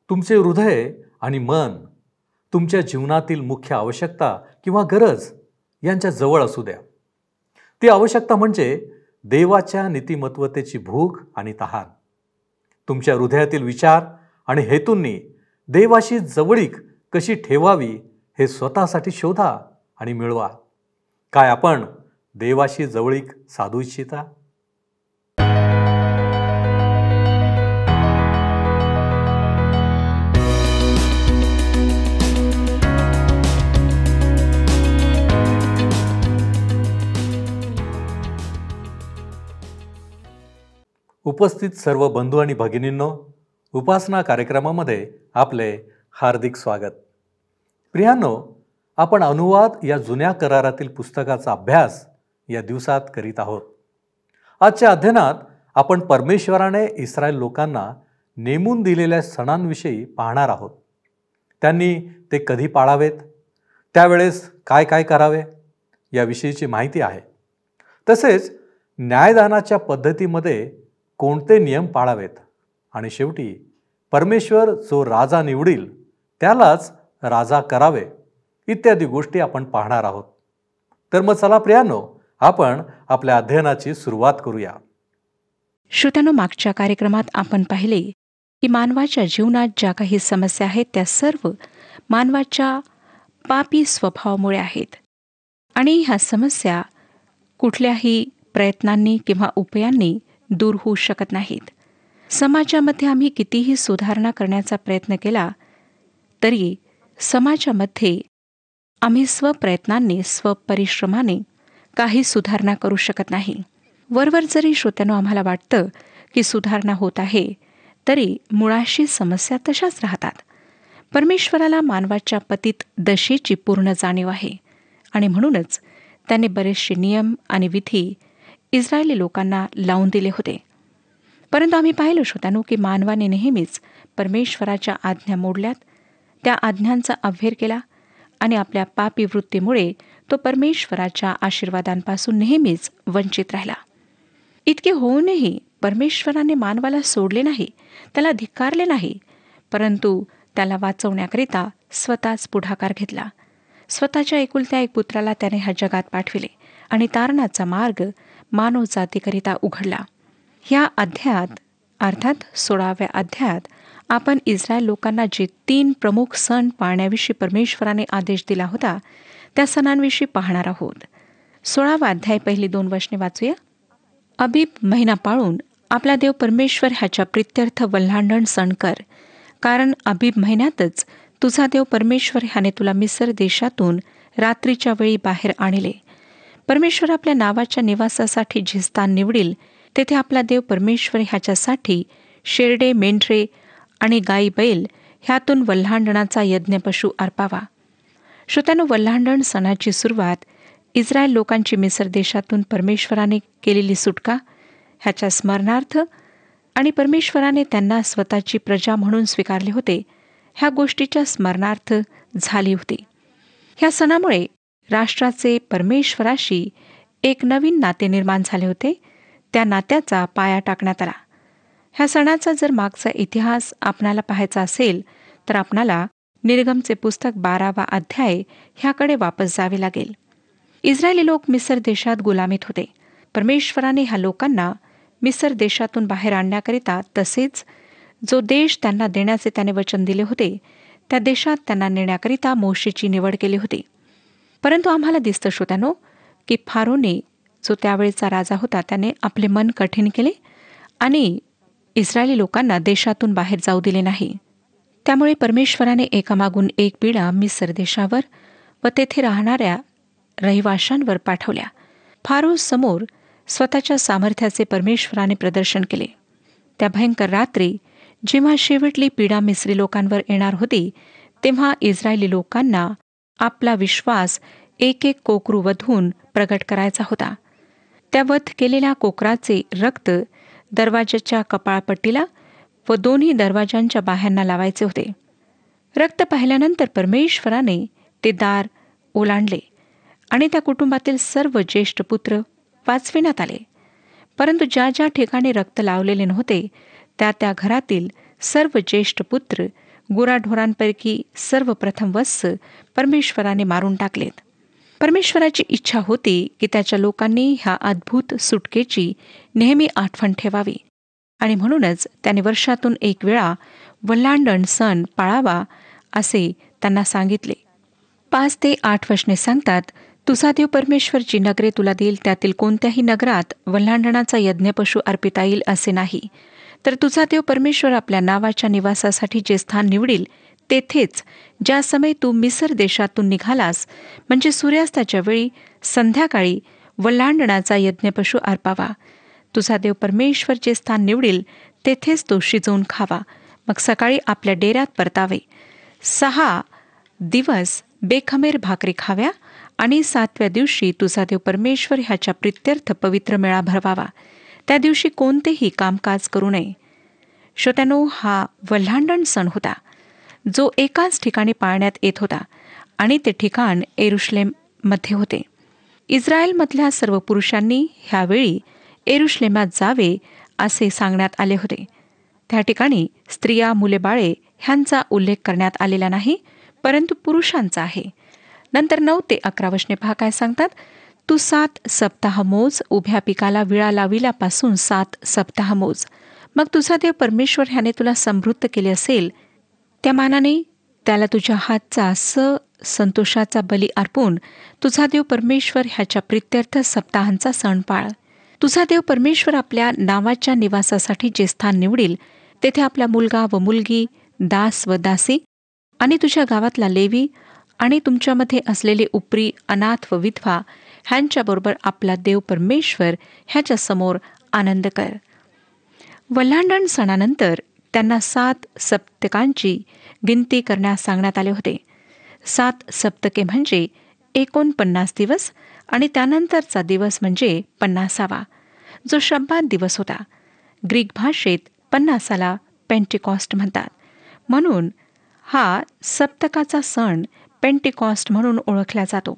तुमचे हृदय आणि मन तुमच्या जीवनातील मुख्य आवश्यकता किंवा गरज यांच्या जवळ असू द्या. ती आवश्यकता म्हणजे देवाच्या नीतिमत्वतेची भूक आणि तहान. तुमच्या हृदयातील विचार आणि हेतूंनी देवाशी जवळीक कशी ठेवावी हे स्वतःसाठी शोधा आणि मिळवा. काय आपण देवाशी जवळीक साधू इच्छिता? उपस्थित सर्व बंधू आणि भगिनींनो, उपासना कार्यक्रमामध्ये आपले हार्दिक स्वागत. प्रियांनो, आपण अनुवाद या जुन्या करारातील पुस्तकाचा अभ्यास या दिवसात करीत आहोत. आजच्या अध्ययनात आपण परमेश्वराने इस्रायल लोकांना नेमून दिलेल्या सणांविषयी पाहणार आहोत. त्यांनी ते कधी पाळावेत, त्यावेळेस काय काय करावे याविषयीची माहिती आहे. तसेच न्यायदानाच्या पद्धतीमध्ये कोणते नियम पाळावेत आणि शेवटी परमेश्वर जो राजा निवडील त्यालाच राजा करावे इत्यादी गोष्टी आपण पाहणार आहोत. तर मग चला प्रियांनो, आपण आपल्या अध्ययनाची सुरुवात करूया. श्रोत्यांनो, मागच्या कार्यक्रमात आपण पाहिले की मानवाच्या जीवनात ज्या काही समस्या आहेत त्या सर्व मानवाच्या पापी स्वभावामुळे आहेत आणि ह्या समस्या कुठल्याही प्रयत्नांनी किंवा उपायांनी दूर होऊ शकत नाहीत. समाजामध्ये आम्ही कितीही सुधारणा करण्याचा प्रयत्न केला तरी समाजामध्ये आम्ही स्वप्रयत्नांनी स्वपरिश्रमाने काही सुधारणा करू शकत नाही. वरवर जरी श्रोत्यांनो आम्हाला वाटतं की सुधारणा होत आहे तरी मुळाशी समस्या तशाच राहतात. परमेश्वराला मानवाच्या पतित दशेची पूर्ण जाणीव आहे आणि म्हणूनच त्याने बरेचसे नियम आणि विधी इस्रायली लोकांना लावून दिले होते. परंतु आम्ही पाहिलं श्रोत्यांनो की मानवाने नेहमीच परमेश्वराच्या आज्ञा मोडल्यात, त्या आज्ञांचा अव्हेर केला आणि आपल्या पापी वृत्तीमुळे तो परमेश्वराच्या आशीर्वादांपासून नेहमीच वंचित राहिला. इतके होऊनही परमेश्वराने मानवाला सोडले नाही, त्याला धिक्कारले नाही, परंतु त्याला वाचवण्याकरिता स्वतःच पुढाकार घेतला. स्वतःच्या एकुलत्या एक पुत्राला त्याने ह्या जगात पाठविले आणि तारणाचा मार्ग मानवजातीकरिता उघडला. ह्या अध्यायात अर्थात 16व्या अध्यायात आपण इस्रायल लोकांना जे 3 प्रमुख सण पाळण्याविषयी परमेश्वराने आदेश दिला होता त्या सणांविषयी पाहणार आहोत. 16वा अध्याय पहिली 2 वचने वाचूया. अबीब महिना पाळून आपला देव परमेश्वर ह्याच्या प्रित्यर्थ वल्हांडण सण कर, कारण अबीब महिन्यातच तुझा देव परमेश्वर ह्याने तुला मिस्र देशातून रात्रीच्या वेळी बाहेर आणले. परमेश्वर आपल्या नावाच्या निवासासाठी जे स्थान निवडील तेथे आपला देव परमेश्वर ह्याच्यासाठी शेरडे, मेंढरे आणि गाई बैल ह्यातून वल्हांडणाचा यज्ञपशू अर्पावा. श्रोत्यांनो, वल्हांडण सणाची सुरुवात इस्रायल लोकांची मिस्र देशातून परमेश्वराने केलेली सुटका ह्याच्या स्मरणार्थ आणि परमेश्वराने त्यांना स्वतःची प्रजा म्हणून स्वीकारले होते ह्या गोष्टीच्या स्मरणार्थ झाली होती. ह्या सणामुळे राष्ट्राचे परमेश्वराशी एक नवीन नाते निर्माण झाले होते. त्या नात्याचा पाया टाकण्यात आला. ह्या सणाचा जर मागचा इतिहास आपणाला पाहायचा असेल तर आपणाला निर्गमचे पुस्तक 12वा अध्याय ह्याकडे वापस जावे लागेल. इस्रायली लोक मिस्र देशात गुलामीत होते. परमेश्वराने ह्या लोकांना मिस्र देशातून बाहेर आणण्याकरिता तसेच जो देश त्यांना देण्याचे त्याने वचन दिले होते त्या देशात त्यांना नेण्याकरिता मोशेची निवड केली होती. परंतु आम्हाला दिसतं श्रोत्यांनो की फारोने जो त्यावेळेचा राजा होता त्याने आपले मन कठीण केले आणि इस्रायली लोकांना देशातून बाहेर जाऊ दिले नाही. त्यामुळे परमेश्वराने एकामागून एक पिढ्या मिस्र देशावर व तेथे राहणाऱ्या रहिवाशांवर पाठवल्या. फारो समोर स्वतःच्या सामर्थ्याचे परमेश्वराने प्रदर्शन केले. त्या भयंकर रात्री जेव्हा शेवटली पीडा मिस्री लोकांवर येणार होती तेव्हा इस्रायली लोकांना आपला विश्वास एक एक कोकरू वधून प्रगट करायचा होता. त्या वध केलेल्या कोकराचे रक्त दरवाजाच्या कपाळपट्टीला व दोन्ही दरवाजांच्या बाह्यांना लावायचे होते. रक्त पाहिल्यानंतर परमेश्वराने ते दार ओलांडले आणि त्या कुटुंबातील सर्व ज्येष्ठ पुत्र वाचविण्यात आले. परंतु ज्या ज्या ठिकाणी रक्त लावलेले नव्हते त्या त्या घरातील सर्व ज्येष्ठ पुत्र गुराढोरांपैकी सर्वप्रथम वत्स परमेश्वराने मारून टाकलेत. परमेश्वराची इच्छा होती की त्याच्या लोकांनी ह्या अद्भुत सुटकेची नेहमी आठवण ठेवावी आणि म्हणूनच त्याने वर्षातून एक वेळा वल्हांडण सण पाळावा असे त्यांना सांगितले. 5 ते 8 वचने सांगतात, तुझा देव परमेश्वर जी नगरे तुला देईल त्यातील कोणत्याही नगरात वल्हांडणाचा यज्ञपशु अर्पिता येईल असे नाही, तर तुझा देव परमेश्वर आपल्या नावाच्या निवासासाठी जे स्थान निवडील तेथेच ज्या समय तू मिसर देशातून निघालास म्हणजे सूर्यास्ताच्या वेळी संध्याकाळी वल्हांडणाचा यज्ञपशु अर्पावा. तुझा देव परमेश्वर जे स्थान निवडील तेथेच तो शिजवून खावा, मग सकाळी आपल्या डेऱ्यात परतावे. 6 दिवस बेखमीर भाकरी खाव्या आणि 7व्या दिवशी तुझा देव परमेश्वर ह्याच्या प्रित्यर्थ पवित्र मेळा भरवावा. त्या दिवशी कोणतेही कामकाज करू नये. श्रोत्यानो, हा वल्हांडण सण होता जो एकाच ठिकाणी पाळण्यात येत होता आणि ते ठिकाण येरुशलेममध्ये होते. इस्रायलमधल्या सर्व पुरुषांनी ह्यावेळी येरुशलेमात जावे असे सांगण्यात आले होते. त्या ठिकाणी स्त्रिया, मुले, बाळे ह्यांचा उल्लेख करण्यात आलेला नाही, परंतु पुरुषांचा आहे. नंतर 9 ते 11 वचने पहा काय सांगतात. तू 7 सप्ताह मोज, उभ्या पिकाला विळा लाविल्यापासून 7 सप्ताह मोज. मग तुझा देव परमेश्वर ह्याने तुला समृद्ध केले असेल त्या मानाने त्याला तुझ्या हातचा संतोषाचा बली अर्पून तुझा देव परमेश्वर ह्याच्या प्रित्यर्थ सप्ताहांचा सण पाळ. तुझा देव परमेश्वर आपल्या नावाच्या निवासासाठी जे स्थान निवडील तेथे आपला मुलगा व मुलगी, दास व दासी आणि तुझ्या गावातला लेवी आणि तुमच्यामध्ये असलेले उपरी, अनाथ व विधवा ह्यांच्याबरोबर आपला देव परमेश्वर ह्याच्या समोर आनंद कर. वल्हांडण सणानंतर त्यांना 7 सप्तकांची गिनती करण्यास सांगण्यात आले होते. 7 सप्तके म्हणजे 49 दिवस आणि त्यानंतरचा दिवस म्हणजे 50वा, जो शब्बात दिवस होता. ग्रीक भाषेत 50ला पेंटिकॉस्ट म्हणतात. म्हणून हा सप्तकाचा सण पेंटिकॉस्ट म्हणून ओळखला जातो.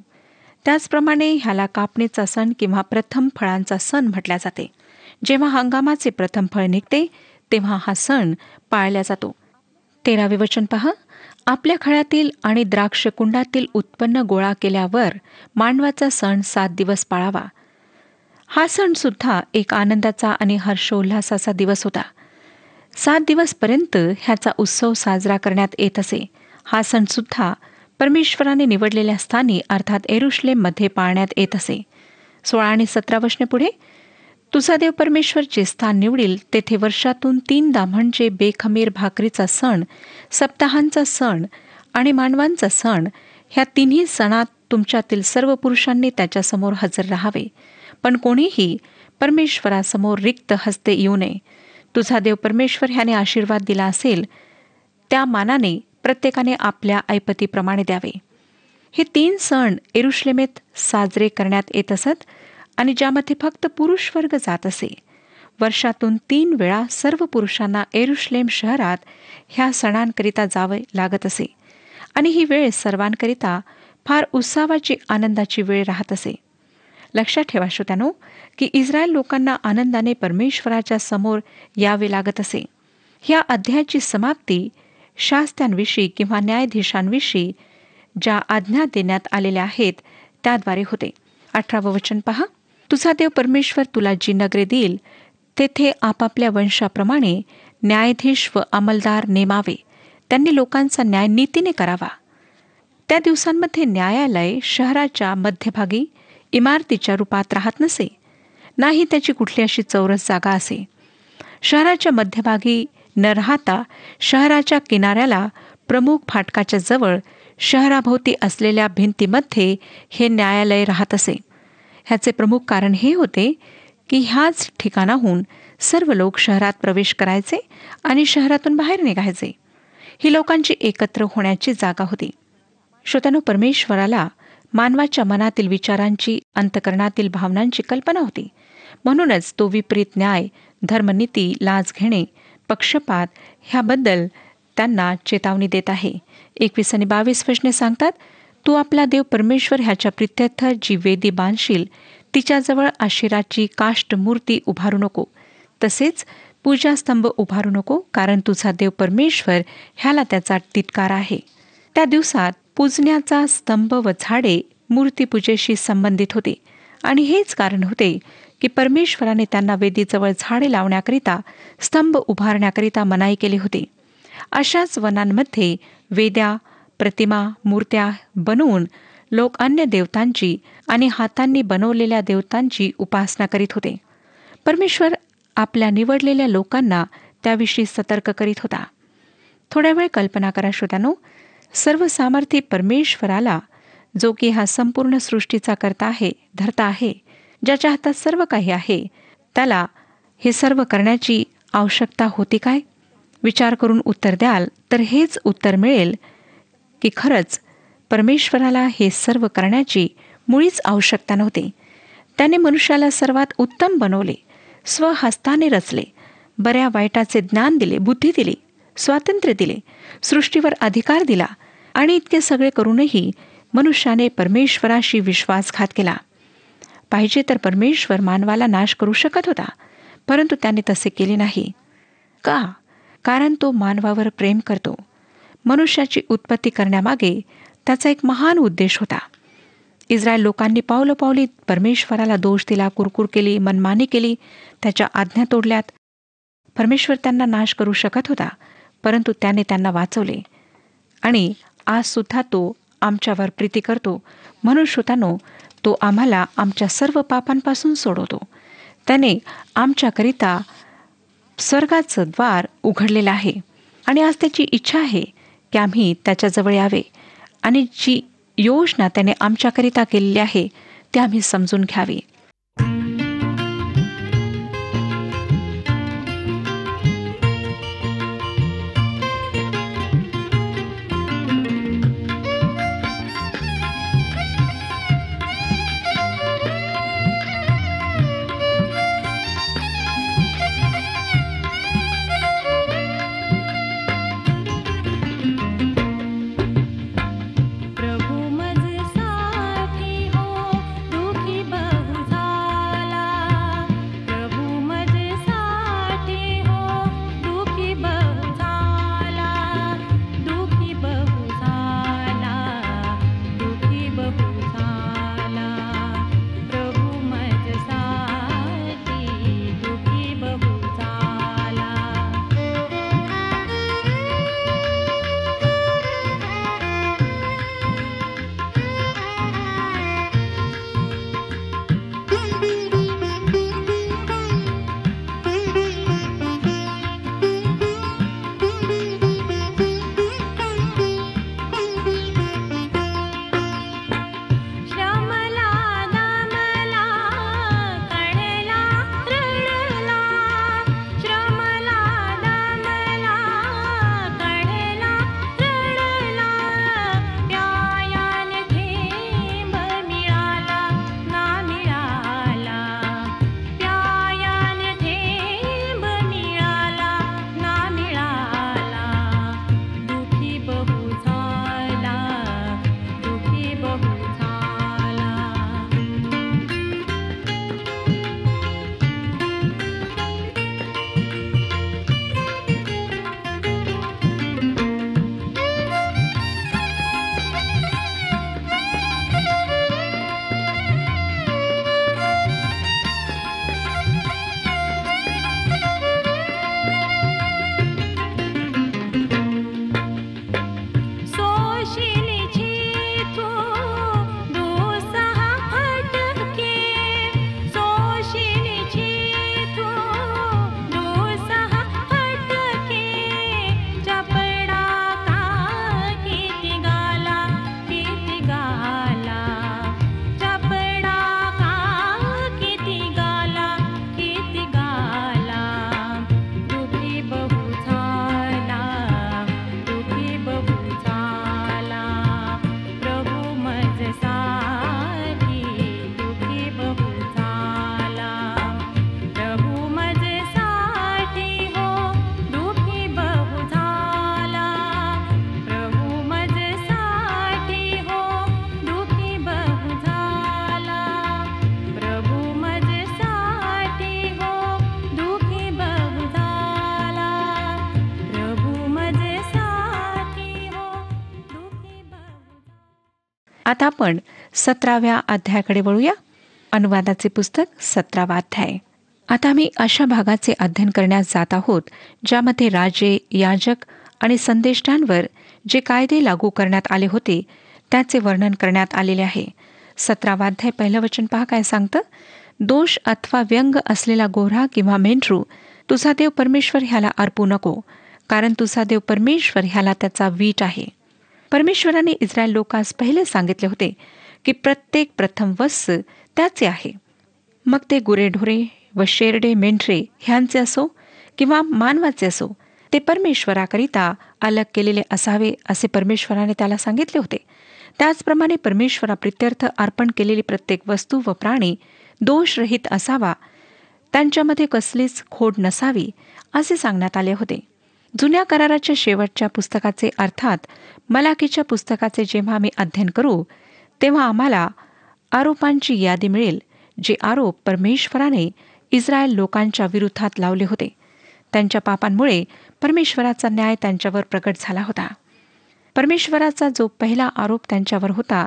त्याचप्रमाणे ह्याला कापणीचा सण किंवा प्रथम फळांचा सण म्हटल्या जाते. जेव्हा हंगामाचे प्रथम फळ निघते तेव्हा हा सण पाळला जातो. 13वे वचन पहा. आपल्या खळ्यातील आणि द्राक्ष कुंडातील उत्पन्न गोळा केल्यावर मांडवाचा सण 7 दिवस पाळावा. हा सण सुद्धा एक आनंदाचा आणि हर्षोल्हासाचा दिवस होता. 7 दिवसपर्यंत ह्याचा उत्सव साजरा करण्यात येत असे. हा सण सुद्धा परमेश्वराने निवडलेल्या स्थानी अर्थात येरुशलेममध्ये पाळण्यात येत असे. 16 आणि 17 वचने पुढे. तुझा देव परमेश्वर जे स्थान निवडील तेथे वर्षातून 3दा म्हणजे बेखमीर भाकरीचा सण, सप्ताहांचा सण आणि मांडवांचा सण ह्या तिन्ही सणात तुमच्यातील सर्व पुरुषांनी त्याच्यासमोर हजर राहावे, पण कोणीही परमेश्वरासमोर रिक्त हस्ते येऊ नये. तुझा देव परमेश्वर ह्याने आशीर्वाद दिला असेल त्या मानाने प्रत्येकाने आपल्या ऐपतीप्रमाणे द्यावे. हे 3 सण येरुशलेमेत साजरे करण्यात येत असत आणि ज्यामध्ये फक्त पुरुष वर्ग जात असे. वर्षातून 3 वेळा सर्व पुरुषांना येरुशलेम शहरात ह्या सणांकरिता जावे लागत असे आणि ही वेळ सर्वांकरिता फार उत्साहाची, आनंदाची वेळ राहत असे. लक्षात ठेवा श्रोत्यानो की इस्रायल लोकांना आनंदाने परमेश्वराच्या समोर यावे लागत असे. ह्या अध्यायाची समाप्ती शास्त्यांविषयी किंवा न्यायाधीशांविषयी ज्या आज्ञा देण्यात आलेल्या आहेत त्याद्वारे होते. 18वं वचन पहा. तुझा देव परमेश्वर तुला जी नगरे देईल तेथे आपापल्या वंशाप्रमाणे न्यायाधीश व अंमलदार नेमावे. त्यांनी लोकांचा न्याय नीतीने करावा. त्या दिवसांमध्ये न्यायालय शहराच्या मध्यभागी इमारतीच्या रूपात राहत नसे, नाही त्याची कुठली अशी चौरस जागा असे. शहराच्या मध्यभागी न राहता शहराच्या किनाऱ्याला प्रमुख फाटकाच्या जवळ शहराभोवती असलेल्या भिंतीमध्ये हे न्यायालय राहत असे. ह्याचे प्रमुख कारण हे होते की ह्याच ठिकाणाहून सर्व लोक शहरात प्रवेश करायचे आणि शहरातून बाहेर निघायचे. ही लोकांची एकत्र होण्याची जागा होती. श्रोत्यानो, परमेश्वराला मानवाच्या मनातील विचारांची, अंतकरणातील भावनांची कल्पना होती. म्हणूनच तो विपरीत न्याय, धर्मनीती, लाच घेणे, पक्षपात ह्याबद्दल त्यांना चेतावणी देत आहे. 21 आणि 22 वचने सांगतात. तू आपला देव परमेश्वर ह्याच्या प्रित्यर्थ जी वेदी बांधशील तिच्याजवळ आशिराची काष्ठ मूर्ती उभारू नको. तसेच पूजा स्तंभ उभारू नको, कारण तुझा देव परमेश्वर ह्याला त्याचा तिटकार आहे. त्या दिवसात पूजण्याचा स्तंभ व झाडे मूर्तीपूजेशी संबंधित होते आणि हेच कारण होते की परमेश्वराने त्यांना वेदीजवळ झाडे लावण्याकरिता, स्तंभ उभारण्याकरिता मनाई केली होती. अशाच वनांमध्ये वेद्या, प्रतिमा, मूर्त्या बनवून लोक अन्य देवतांची आणि हातांनी बनवलेल्या देवतांची उपासना करीत होते. परमेश्वर आपल्या निवडलेल्या लोकांना त्याविषयी सतर्क करीत होता. थोड्या वेळ कल्पना करा श्रोत्यानो, सर्वसामर्थी परमेश्वराला, जो की हा संपूर्ण सृष्टीचा करता आहे, धर्ता आहे, ज्याच्या हातात सर्व काही आहे, त्याला हे सर्व करण्याची आवश्यकता होती काय? विचार करून उत्तर द्याल तर हेच उत्तर मिळेल की खरंच परमेश्वराला हे सर्व करण्याची मुळीच आवश्यकता नव्हती. त्याने मनुष्याला सर्वात उत्तम बनवले, स्वहस्ताने रचले, बऱ्या वाईटाचे ज्ञान दिले, बुद्धी दिली, स्वातंत्र्य दिले, सृष्टीवर अधिकार दिला आणि इतके सगळे करूनही मनुष्याने परमेश्वराशी विश्वासघात केला. पाहिजे तर परमेश्वर मानवाला नाश करू शकत होता, परंतु त्याने तसे केले नाही. का? कारण तो मानवावर प्रेम करतो. मनुष्याची उत्पत्ती करण्यामागे त्याचा एक महान उद्देश होता. इस्रायल लोकांनी पावलोपावली परमेश्वराला दोष दिला, कुरकुर केली, मनमानी केली, त्याच्या आज्ञा तोडल्यात. परमेश्वर त्यांना नाश करू शकत होता, परंतु त्याने त्यांना वाचवले आणि आज सुद्धा तो आमच्यावर प्रीती करतो. म्हणून श्रोतांनो, तो आम्हाला आमच्या सर्व पापांपासून सोडवतो. त्याने आमच्याकरिता स्वर्गाचं द्वार उघडलेलं आहे आणि आज त्याची इच्छा आहे की आम्ही त्याच्याजवळ यावे आणि जी योजना त्याने आमच्याकरिता केलेली आहे ती आम्ही समजून घ्यावी. प्रभु मज साथी हो, दुखी बहु आता आपण 17व्या अध्यायाकडे वळूया. अनुवादाचे पुस्तक 17वा अध्याय. आता आम्ही अशा भागाचे अध्ययन करण्यास जात आहोत ज्यामध्ये राजे, याजक आणि संदेष्टांवर जे कायदे लागू करण्यात आले होते त्याचे वर्णन करण्यात आलेले आहे. 17वा अध्याय पहिलं वचन पहा काय सांगतं. दोष अथवा व्यंग असलेला गोरा किंवा मेंढरू तुझा देव परमेश्वर ह्याला अर्पू नको, कारण तुझा देव परमेश्वर ह्याला त्याचा वीट आहे. परमेश्वराने इस्रायल लोकांस पहिले सांगितले होते की प्रत्येक प्रथम वत्स त्याचे आहे. मग ते गुरेढोरे व शेरडे मेंढरे ह्यांचे असो किंवा मानवाचे असो, ते परमेश्वराकरिता अलग केलेले असावे असे परमेश्वराने त्याला सांगितले होते. त्याचप्रमाणे परमेश्वराप्रित्यर्थ अर्पण केलेली प्रत्येक वस्तू व प्राणी दोषरहित असावा, त्यांच्यामध्ये कसलीच खोड नसावी असे सांगण्यात आले होते. जुन्या कराराच्या शेवटच्या पुस्तकाचे अर्थात मलाकीच्या पुस्तकाचे जेव्हा आम्ही अध्ययन करू तेव्हा आम्हाला आरोपांची यादी मिळेल, जे आरोप परमेश्वराने इस्रायल लोकांच्या विरोधात लावले होते. त्यांच्या पापांमुळे परमेश्वराचा न्याय त्यांच्यावर प्रकट झाला होता. परमेश्वराचा जो पहिला आरोप त्यांच्यावर होता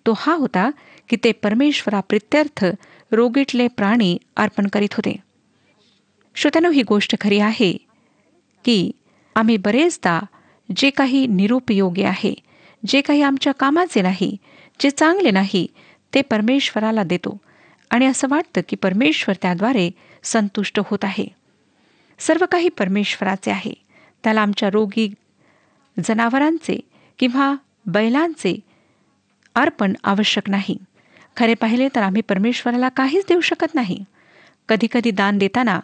तो हा होता की ते परमेश्वराप्रित्यर्थ रोगीटले प्राणी अर्पण करीत होते. श्रोत्यानो, ही गोष्ट खरी आहे की आम्ही बरेचदा जे काही निरुपयोगी आहे, जे काही आमच्या कामाचे नाही, जे चांगले नाही, ते परमेश्वराला देतो आणि असं वाटतं की परमेश्वर त्याद्वारे संतुष्ट होत आहे. सर्व काही परमेश्वराचे आहे. त्याला आमच्या रोगी जनावरांचे किंवा बैलांचे अर्पण आवश्यक नाही. खरे पाहिले तर आम्ही परमेश्वराला काहीच देऊ शकत नाही. कधीकधी दान देताना,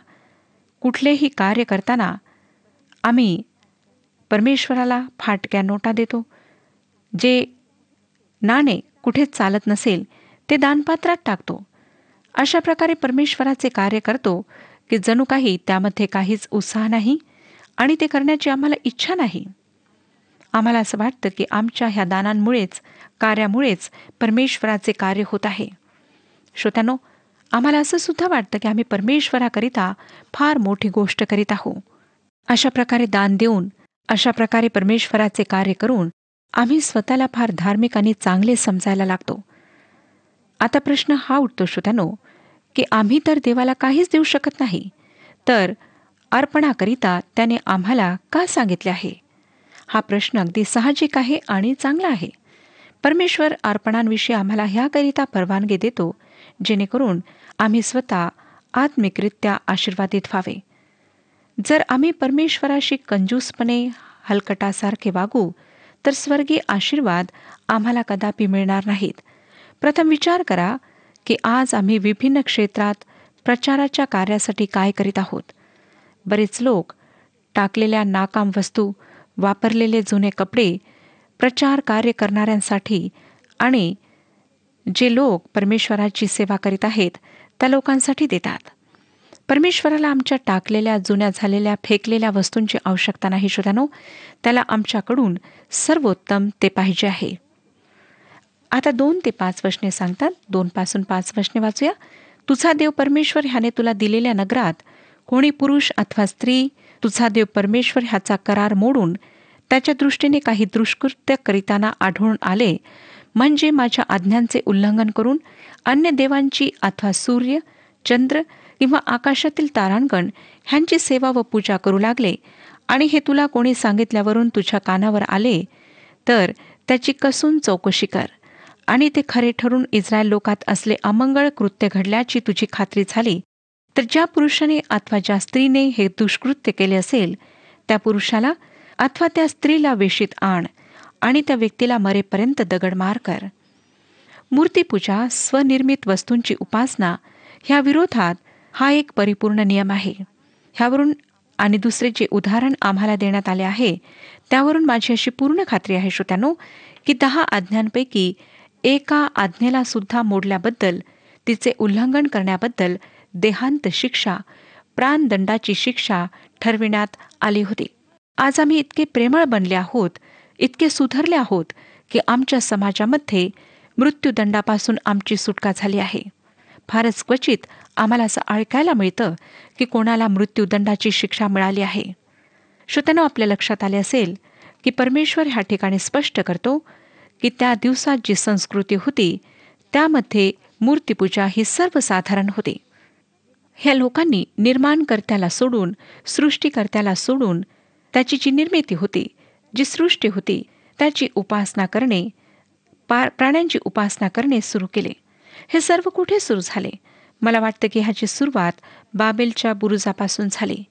कुठलेही कार्य करताना आम्ही परमेश्वराला फाटक्या नोटा देतो. जे नाणे कुठेच चालत नसेल ते दानपात्रात टाकतो. अशा प्रकारे परमेश्वराचे कार्य करतो की जणू काही त्यामध्ये काहीच उत्साह नाही आणि ते करण्याची आम्हाला इच्छा नाही. आम्हाला असं वाटतं की आमच्या ह्या दानांमुळेच, कार्यामुळेच परमेश्वराचे कार्य होत आहे. श्रोत्यानो, आम्हाला असं सुद्धा वाटतं की आम्ही परमेश्वराकरिता फार मोठी गोष्ट करीत आहोत. अशा प्रकारे दान देऊन, अशा प्रकारे परमेश्वराचे कार्य करून आम्ही स्वतःला फार धार्मिक आणि चांगले समजायला लागतो. आता प्रश्न हा उठतो श्रोत्यानो की आम्ही तर देवाला काहीच देऊ शकत नाही, तर अर्पणाकरिता त्याने आम्हाला का सांगितले आहे? हा प्रश्न अगदी साहजिक आहे आणि चांगला आहे. परमेश्वर अर्पणांविषयी आम्हाला ह्याकरिता परवानगी देतो जेणेकरून आम्ही स्वतः आत्मिकरित्या आशीर्वादित व्हावे. जर आम्ही परमेश्वराशी कंजूसपणे हलकटासारखे वागू तर स्वर्गीय आशीर्वाद आम्हाला कदापि मिळणार नाहीत. प्रथम विचार करा की आज आम्ही विभिन्न क्षेत्रात प्रचाराच्या कार्यासाठी काय करीत आहोत. बरेच लोक टाकलेल्या नाकाम वस्तू, वापरलेले जुने कपडे प्रचार कार्य करणाऱ्यांसाठी आणि जे लोक परमेश्वराची सेवा करीत आहेत त्या लोकांसाठी देतात. परमेश्वराला आमच्या टाकलेल्या, जुन्या झालेल्या, फेकलेल्या वस्तूंची आवश्यकता नाही श्रोत्यानो. त्याला आमच्याकडून सर्वोत्तम ते पाहिजे आहे. आता 2 ते 5 वचने सांगतात. 2 पासून 5 वचने वाचूया. तुझा देव परमेश्वर ह्याने तुला दिलेल्या नगरात कोणी पुरुष अथवा स्त्री तुझा देव परमेश्वर ह्याचा करार मोडून त्याच्या दृष्टीने काही दुष्कृत्य करीताना आढळून आले, म्हणजे माझ्या आज्ञांचे उल्लंघन करून अन्य देवांची अथवा सूर्य, चंद्र किंवा आकाशातील तारांगण ह्यांची सेवा व पूजा करू लागले, आणि हे तुला कोणी सांगितल्यावरून तुझ्या कानावर आले, तर त्याची कसून चौकशी कर. आणि ते खरे ठरून इस्रायल लोकात असले अमंगळ कृत्य घडल्याची तुझी खात्री झाली, तर ज्या पुरुषाने अथवा ज्या स्त्रीने हे दुष्कृत्य केले असेल त्या पुरुषाला अथवा त्या स्त्रीला वेशीत आण आणि त्या व्यक्तीला मरेपर्यंत दगडमार कर. मूर्तीपूजा, स्वनिर्मित वस्तूंची उपासना ह्या विरोधात हा एक परिपूर्ण नियम आहे. ह्यावरून आणि दुसरे जे उदाहरण आम्हाला देण्यात आले आहे त्यावरून माझी अशी पूर्ण खात्री आहे श्रोत्यानो की 10 आज्ञांपैकी एका आज्ञेला सुद्धा मोडल्याबद्दल, तिचे उल्लंघन करण्याबद्दल देहांत शिक्षा, प्राणदंडाची शिक्षा ठरविण्यात आली होती. आज आम्ही इतके प्रेमळ बनले आहोत, इतके सुधारले आहोत की आमच्या समाजामध्ये मृत्यूदंडापासून आमची सुटका झाली आहे. फारच क्वचित आम्हाला असं ऐकायला मिळतं की कोणाला मृत्यूदंडाची शिक्षा मिळाली आहे. श्रोत्यानो, आपल्या लक्षात आले असेल की परमेश्वर ह्या ठिकाणी स्पष्ट करतो की त्या दिवसात जी संस्कृती होती त्यामध्ये मूर्तिपूजा ही सर्वसाधारण होती. ह्या लोकांनी निर्माणकर्त्याला सोडून, सृष्टीकर्त्याला सोडून, त्याची जी निर्मिती होती, जी सृष्टी होती, त्याची उपासना करणे, प्राण्यांची उपासना करणे सुरू केले. हे सर्व कुठे सुरू झाले? मला वाटतं की ह्याची सुरुवात बाबेलच्या बुरुजापासून झाली.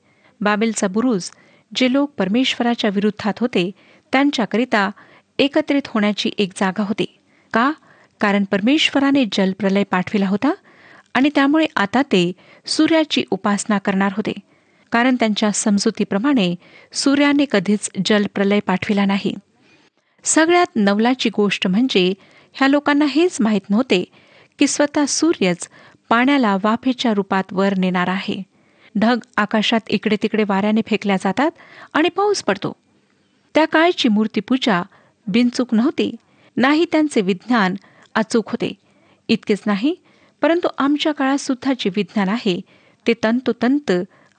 बाबेलचा बुरुज जे लोक परमेश्वराच्या विरुद्धात होते त्यांच्याकरिता एकत्रित होण्याची एक जागा होती. का? कारण परमेश्वराने जलप्रलय पाठविला होता आणि त्यामुळे आता ते सूर्याची उपासना करणार होते. कारण त्यांच्या समजुतीप्रमाणे सूर्याने कधीच जलप्रलय पाठविला नाही. सगळ्यात नवलाची गोष्ट म्हणजे ह्या लोकांना हेच माहीत नव्हते की स्वतः सूर्यच पाण्याला वाफेच्या रूपात वर नेणार आहे. ढग आकाशात इकडे तिकडे वाऱ्याने फेकल्या जातात आणि पाऊस पडतो. त्या काळची मूर्तिपूजा बिनचूक नव्हती, नाही त्यांचे विज्ञान अचूक होते. इतकेच नाही, परंतु आमच्या काळात सुद्धा जे विज्ञान आहे ते तंतोतंत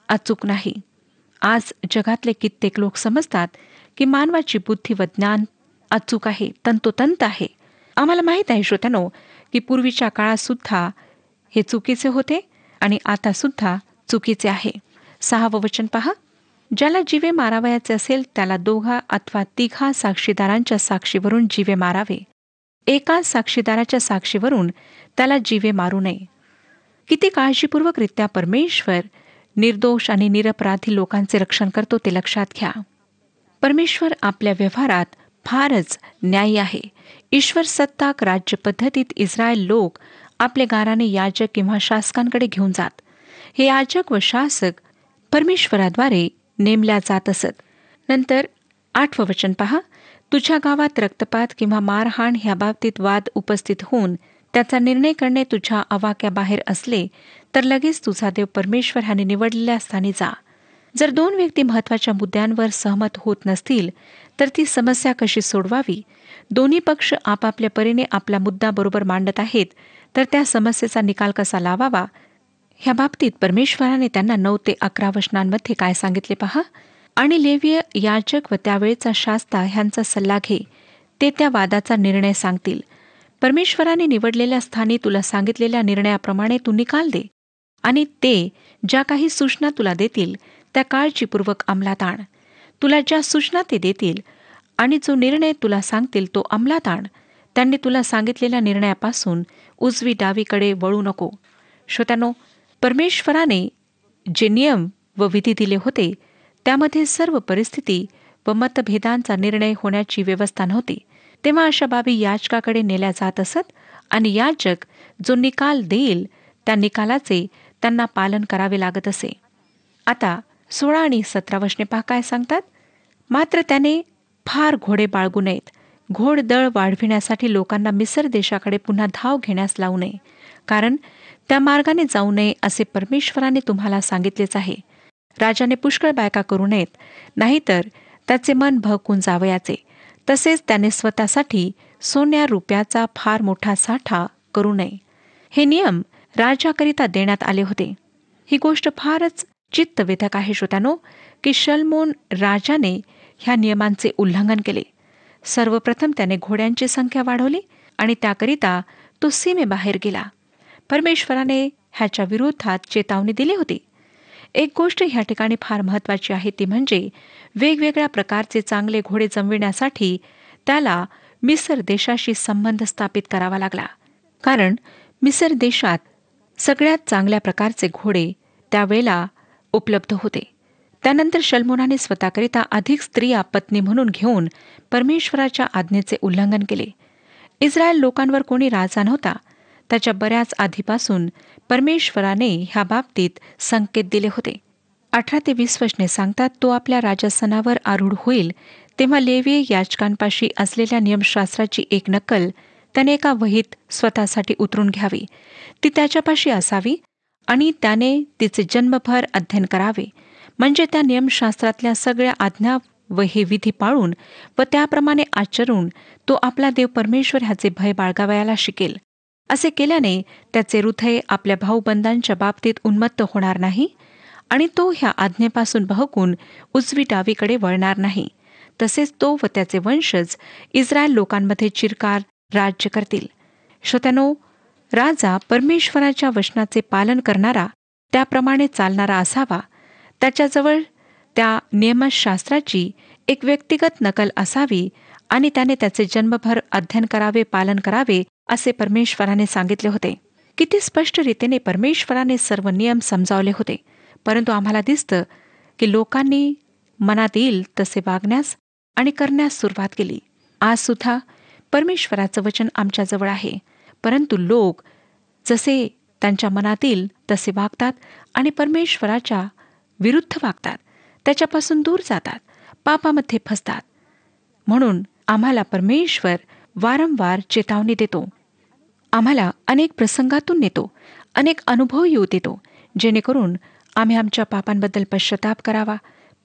अचूक नाही. आज जगातले कित्येक लोक समजतात की मानवाची बुद्धी व ज्ञान अचूक आहे, तंतोतंत आहे. आम्हाला माहीत आहे श्रोत्यानो की पूर्वीच्या काळात सुद्धा हे चुकीचे होते आणि आता सुद्धा चुकीचे आहे. 6वं वचन पहा. ज्याला जीवे मारावयाचे असेल त्याला 2 अथवा 3 साक्षीदारांच्या साक्षीवरून जीवे मारावे. एकाच साक्षीदाराच्या साक्षीवरून त्याला जीवे मारू नये. किती काळजीपूर्वकरित्या परमेश्वर निर्दोष आणि निरपराधी लोकांचे रक्षण करतो ते लक्षात घ्या. परमेश्वर आपल्या व्यवहारात फारच न्यायी आहे. ईश्वर सत्ताक राज्य पद्धतीत इस्रायल लोक आपले गाराने याजक किंवा शासकांकडे घेऊन जात. हे याजक व शासक परमेश्वराद्वारे नेमल्या जात असत. नंतर 8वं वचन पहा. तुझ्या गावात रक्तपात किंवा मारहाण ह्या बाबतीत वाद उपस्थित होऊन त्याचा निर्णय करणे तुझ्या आवाक्याबाहेर असले तर लगेच तुझा देव परमेश्वर ह्याने निवडलेल्या स्थानी जा. जर 2 व्यक्ती महत्त्वाच्या मुद्द्यांवर सहमत होत नसतील तर ती समस्या कशी सोडवावी? दोन्ही पक्ष आपापल्या परीने आपला मुद्दा बरोबर मांडत आहेत तर त्या समस्येचा निकाल कसा लावावा? ह्या बाबतीत परमेश्वराने त्यांना 9 ते 11 वचनांमध्ये काय सांगितले पहा. आणि लेवीय याजक व त्यावेळेचा शास्ता ह्यांचा सल्ला घे, ते त्या वादाचा निर्णय सांगतील. परमेश्वराने निवडलेल्या स्थानी तुला सांगितलेल्या निर्णयाप्रमाणे तू निकाल दे आणि ते ज्या काही सूचना तुला देतील त्या काळजीपूर्वक अंमलात आण. तुला ज्या सूचना ते देतील आणि जो निर्णय तुला सांगतील तो अंमलात आण. त्यांनी तुला सांगितलेल्या निर्णयापासून उजवी डावीकडे वळू नको. श्रोत्यानो, परमेश्वराने जे नियम व विधी दिले होते त्यामध्ये सर्व परिस्थिती व मतभेदांचा निर्णय होण्याची व्यवस्था नव्हती. तेव्हा अशा बाबी याजकाकडे नेल्या जात असत आणि याजक जो निकाल देईल त्या निकालाचे त्यांना पालन करावे लागत असे. आता 16 आणि 17 वचने पहा काय सांगतात. मात्र त्याने फार घोडे बाळगू नयेत. घोडदळ वाढविण्यासाठी लोकांना मिसर देशाकडे पुन्हा धाव घेण्यास लावू नये, कारण त्या मार्गाने जाऊ नये असे परमेश्वराने तुम्हाला सांगितलेच आहे. राजाने पुष्कळ बायका करू नयेत, नाहीतर त्याचे मन भडकून जावयाचे. तसेच त्याने स्वतःसाठी सोन्या रुपयाचा फार मोठा साठा करू नये. हे नियम राजाकरिता देण्यात आले होते. ही गोष्ट फारच चित्तवेधक आहे श्रोत्यानो की शल्मोन राजाने ह्या नियमांचे उल्लंघन केले. सर्वप्रथम त्याने घोड्यांची संख्या वाढवली आणि त्याकरिता तो सीमेबाहेर गेला. परमेश्वराने ह्याच्या विरोधात चेतावणी दिली होती. एक गोष्ट ह्या ठिकाणी फार महत्त्वाची आहे ती म्हणजे वेगवेगळ्या प्रकारचे चांगले घोडे जमविण्यासाठी त्याला मिसर देशाशी संबंध स्थापित करावा लागला. कारण मिसर देशात सगळ्यात चांगल्या प्रकारचे घोडे त्यावेळेला उपलब्ध होते. त्यानंतर शल्मोनाने स्वतःकरिता अधिक स्त्रिया पत्नी म्हणून घेऊन परमेश्वराच्या आज्ञेचे उल्लंघन केले. इस्रायल लोकांवर कोणी राजा नव्हता. त्याच्या बऱ्याच आधीपासून परमेश्वराने ह्या बाबतीत संकेत दिले होते. 18 ते 20 वचने सांगतात. तो आपल्या राजस्थानावर आरूढ होईल तेव्हा लेवीय याजकांपाशी असलेल्या नियमशास्त्राची एक नक्कल त्याने एका वहीत स्वतःसाठी उतरून घ्यावी. ती त्याच्यापाशी असावी आणि त्याने तिचे जन्मभर अध्ययन करावे. म्हणजे त्या नियमशास्त्रातल्या सगळ्या आज्ञा व हे विधी पाळून व त्याप्रमाणे आचरून तो आपला देव परमेश्वर ह्याचे भय बाळगावयाला शिकेल. असे केल्याने त्याचे हृदय आपल्या भाऊबंधांच्या बाबतीत उन्मत्त होणार नाही आणि तो ह्या आज्ञेपासून बहकून उजवी डावीकडे वळणार नाही. तसेच तो व त्याचे वंशज इस्रायल लोकांमध्ये चिरकाल राज्य करतील. श्रोत्यानो, राजा परमेश्वराच्या वचनाचे पालन करणारा, त्याप्रमाणे चालणारा असावा. त्याच्याजवळ त्या नियमशास्त्राची एक व्यक्तिगत नकल असावी आणि त्याने त्याचे जन्मभर अध्ययन करावे, पालन करावे असे परमेश्वराने सांगितले होते. किती स्पष्ट रीतीने परमेश्वराने सर्व नियम समजावले होते. परंतु आम्हाला दिसतं की लोकांनी मनात येईल तसे वागण्यास आणि करण्यास सुरुवात केली. आज सुद्धा परमेश्वराचं वचन आमच्याजवळ आहे, परंतु लोक जसे त्यांच्या मनात येईल तसे वागतात आणि परमेश्वराच्या विरुद्ध वागतात, त्याच्यापासून दूर जातात, पापामध्ये फसतात. म्हणून आम्हाला परमेश्वर वारंवार चेतावणी देतो. आम्हाला अनेक प्रसंगातून नेतो, अनेक अनुभव येऊ देतो, जेणेकरून आम्ही आमच्या पापांबद्दल पश्चाताप करावा,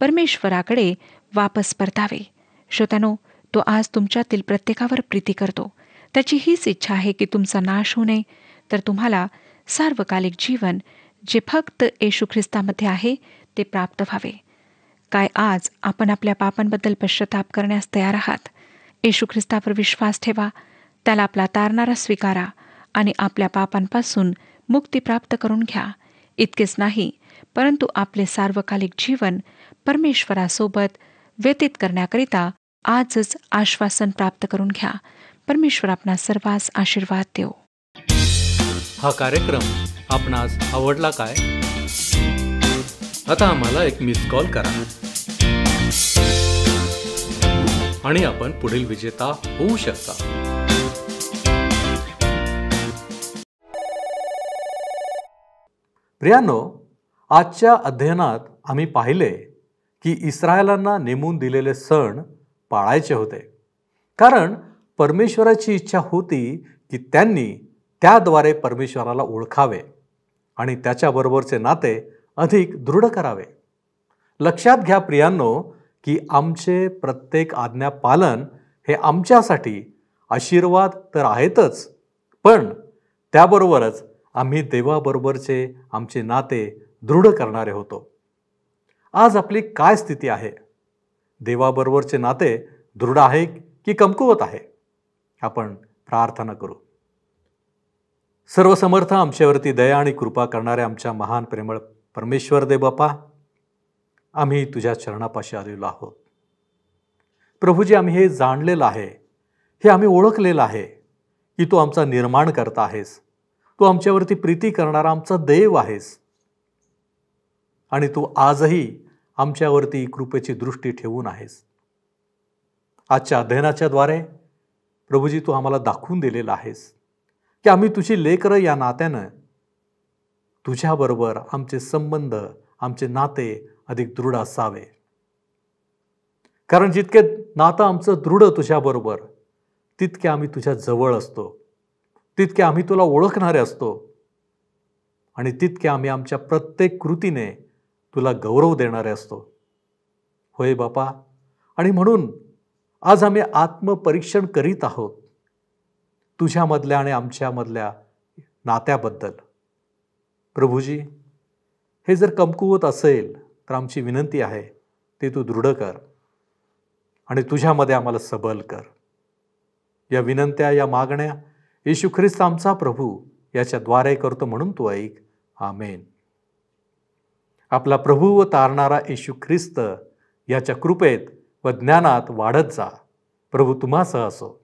परमेश्वराकडे वापस परतावे. श्रोत्यानो, तो आज तुमच्यातील प्रत्येकावर प्रीती करतो. त्याची हीच इच्छा आहे की तुमचा नाश होऊ नये, तर तुम्हाला सार्वकालिक जीवन जे फक्त येशू ख्रिस्तामध्ये आहे ते प्राप्त व्हावे. काय आज आपण आपल्या पापांबद्दल पश्चाताप करण्यास तयार आहात? येशू ख्रिस्तावर विश्वास ठेवा, त्याला आपला तारणारा स्वीकारा आणि आपल्या पापांपासून मुक्ती प्राप्त करून घ्या. इतकेच नाही, परंतु आपले सार्वकालिक जीवन परमेश्वरासोबत व्यतीत करण्याकरिता आजच आश्वासन प्राप्त करून घ्या. परमेश्वर आपणा सर्वांस आशीर्वाद देवो. हा कार्यक्रम आपणास आवडला काय? आता आम्हाला एक मिस कॉल करा आणि आपण पुढील विजेता होऊ शकता. प्रियानो, आजच्या अध्ययनात आम्ही पाहिले की इस्रायलांना नेमून दिलेले सण पाळायचे होते, कारण परमेश्वराची इच्छा होती की त्यांनी त्याद्वारे परमेश्वराला ओळखावे आणि त्याच्याबरोबरचे नाते अधिक दृढ करावे. लक्षात घ्या प्रियांनो, की आमचे प्रत्येक आज्ञा पालन हे आमच्यासाठी आशीर्वाद तर आहेतच, पण त्याबरोबरच आम्ही देवाबरोबरचे आमचे नाते दृढ करणारे होतो. आज आपली काय स्थिती आहे? देवाबरोबरचे नाते दृढ आहे की कमकुवत आहे? आपण प्रार्थना करू. सर्वसमर्थ आमच्यावरती दया आणि कृपा करणारे आमच्या महान प्रेमळ परमेश्वर देव बापा, आम्ही तुझ्या चरणापाशी आलेलो आहोत. प्रभूजी, आम्ही हे जाणलेलं आहे, हे आम्ही ओळखलेलं आहे की तू आमचा निर्माण करता आहेस, तू आमच्यावरती प्रीती करणारा आमचा देव आहेस आणि तू आजही आमच्यावरती कृपेची दृष्टी ठेवून आहेस. आजच्या अध्ययनाच्या द्वारे प्रभूजी तू आम्हाला दाखवून दिलेला आहेस की आम्ही तुझी लेकरं या नात्यानं तुझ्याबरोबर आमचे संबंध, आमचे नाते अधिक दृढ असावे. कारण जितके नातं आमचं दृढ तुझ्याबरोबर, तितके आम्ही तुझ्या जवळ असतो, तितके आम्ही तुला ओळखणारे असतो आणि तितके आम्ही आमच्या प्रत्येक कृतीने तुला गौरव देणारे असतो. होय बापा, आणि म्हणून आज आम्ही आत्मपरीक्षण करीत आहोत तुझ्यामधल्या आणि आमच्यामधल्या नात्याबद्दल. प्रभूजी, हे जर कमकुवत असेल तर आमची विनंती आहे ते तू दृढ कर आणि तुझ्यामध्ये आम्हाला सबल कर. या विनंत्या, या मागण्या येशू ख्रिस्त आमचा प्रभू याच्याद्वारे करतो म्हणून तू ऐक. आमेन. आपला प्रभू व तारणारा येशू ख्रिस्त याच्या कृपेत व ज्ञानात वाढत जा. प्रभू तुम्हासह असो.